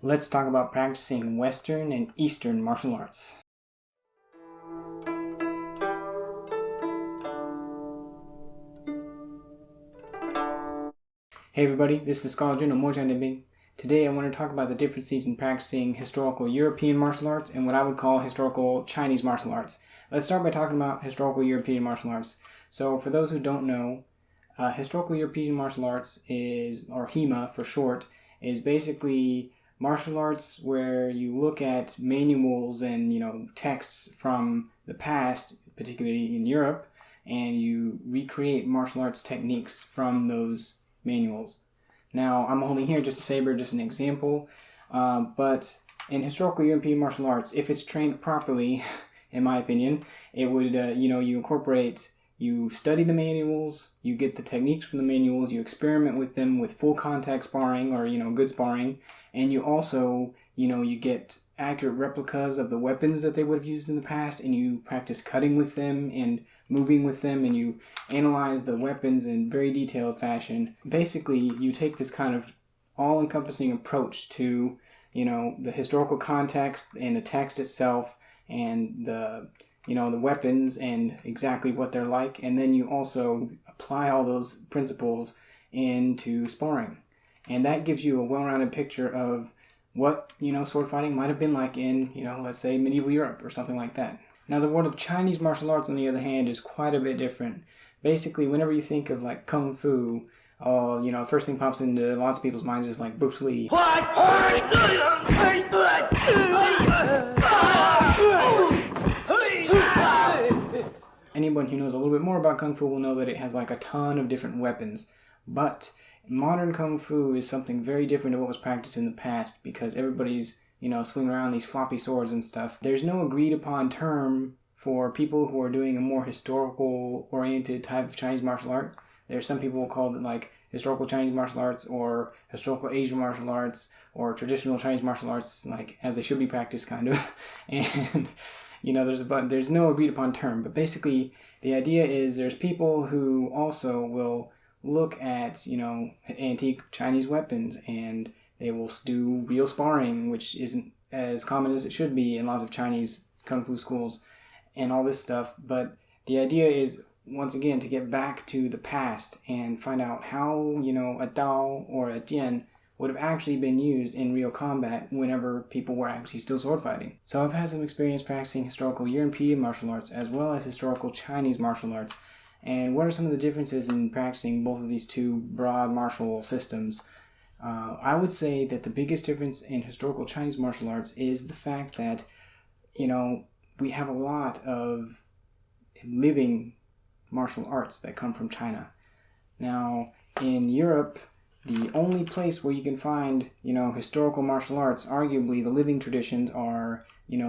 Let's talk about practicing Western and Eastern martial arts. Hey everybody, this is Scholar Jun of Mojang Debing. Today I want to talk about the differences in practicing historical European martial arts and what I would call historical Chinese martial arts. Let's start by talking about historical European martial arts. So for those who don't know, historical European martial arts is, or HEMA for short, is basically martial arts where you look at manuals and texts from the past, particularly in Europe, and you recreate martial arts techniques from those manuals. Now, I'm holding here just a saber, just an example, but in historical European martial arts, if it's trained properly, in my opinion, it would, you study the manuals, you get the techniques from the manuals, you experiment with them with full contact sparring or, good sparring, and you also, you get accurate replicas of the weapons that they would have used in the past, and you practice cutting with them and moving with them, and you analyze the weapons in very detailed fashion. Basically, you take this kind of all-encompassing approach to, the historical context and the text itself and the weapons and exactly what they're like, and then you also apply all those principles into sparring. And that gives you a well-rounded picture of what, sword fighting might have been like in, let's say medieval Europe or something like that. Now, the world of Chinese martial arts, on the other hand, is quite a bit different. Basically, whenever you think of like Kung Fu, first thing pops into lots of people's minds is like Bruce Lee. Anyone who knows a little bit more about Kung Fu will know that it has like a ton of different weapons. But modern Kung Fu is something very different to what was practiced in the past, because everybody's swing around these floppy swords and stuff. There's no agreed upon term for people who are doing a more historical oriented type of Chinese martial art. There are some people who call it like historical Chinese martial arts or historical Asian martial arts or traditional Chinese martial arts, like as they should be practiced kind of. And there's no agreed upon term, but basically the idea is there's people who also will look at antique Chinese weapons, and they will do real sparring, which isn't as common as it should be in lots of Chinese Kung Fu schools and all this stuff. But the idea is, once again, to get back to the past and find out how, a Dao or a Jian would have actually been used in real combat whenever people were actually still sword fighting. So I've had some experience practicing historical European martial arts as well as historical Chinese martial arts. And what are some of the differences in practicing both of these two broad martial systems? I would say that the biggest difference in historical Chinese martial arts is the fact that, we have a lot of living martial arts that come from China. Now, in Europe, the only place where you can find, historical martial arts, arguably the living traditions are,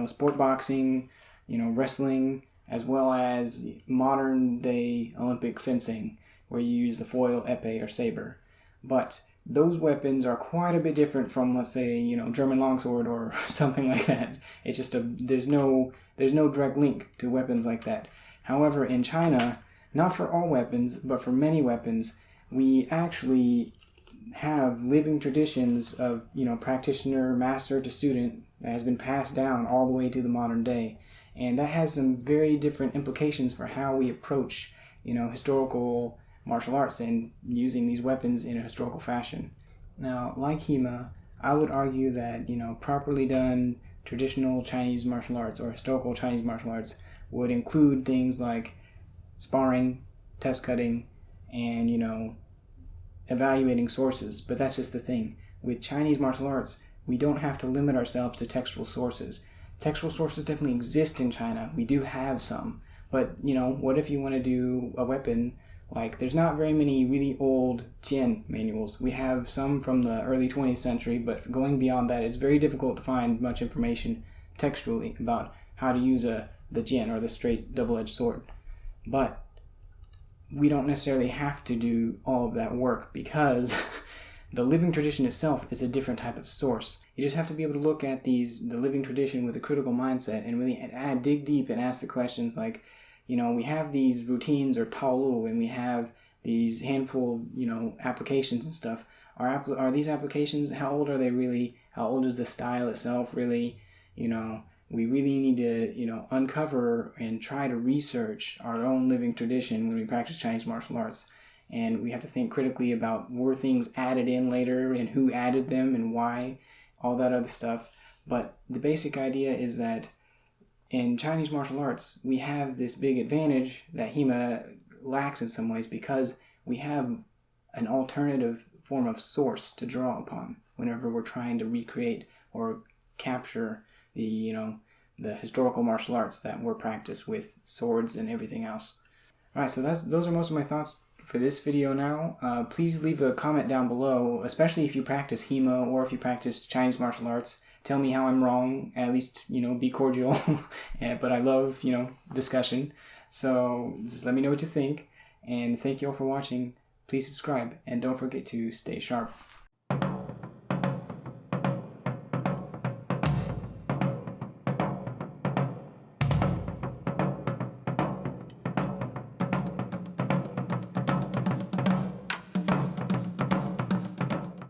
sport boxing, wrestling, as well as modern day Olympic fencing, where you use the foil, epee, or saber. But those weapons are quite a bit different from, let's say, German longsword or something like that. It's just there's no direct link to weapons like that. However, in China, not for all weapons, but for many weapons, we actually have living traditions of, practitioner, master to student that has been passed down all the way to the modern day. And that has some very different implications for how we approach, historical martial arts and using these weapons in a historical fashion. Now, like HEMA, I would argue that, properly done traditional Chinese martial arts or historical Chinese martial arts would include things like sparring, test cutting, and, evaluating sources. But that's just the thing. With Chinese martial arts, we don't have to limit ourselves to textual sources. Textual sources definitely exist in China. We do have some. But, what if you want to do a weapon? Like, there's not very many really old Jian manuals. We have some from the early 20th century, but going beyond that, it's very difficult to find much information textually about how to use the Jian, or the straight double-edged sword. But we don't necessarily have to do all of that work, because the living tradition itself is a different type of source. You just have to be able to look at the living tradition with a critical mindset and really dig deep and ask the questions like, we have these routines or taolu, and we have these handful of, applications and stuff. Are these applications, how old are they really? How old is the style itself really? You know, we really need to, you know, uncover and try to research our own living tradition when we practice Chinese martial arts. And we have to think critically about, were things added in later and who added them and why, all that other stuff. But the basic idea is that in Chinese martial arts, we have this big advantage that HEMA lacks in some ways, because we have an alternative form of source to draw upon whenever we're trying to recreate or capture the, you know, the historical martial arts that were practiced with swords and everything else. Alright, so those are most of my thoughts for this video now. Please leave a comment down below, especially if you practice HEMA or if you practice Chinese martial arts. Tell me how I'm wrong, at least, you know, be cordial. But I love, you know, discussion. So just let me know what you think. And thank you all for watching. Please subscribe and don't forget to stay sharp.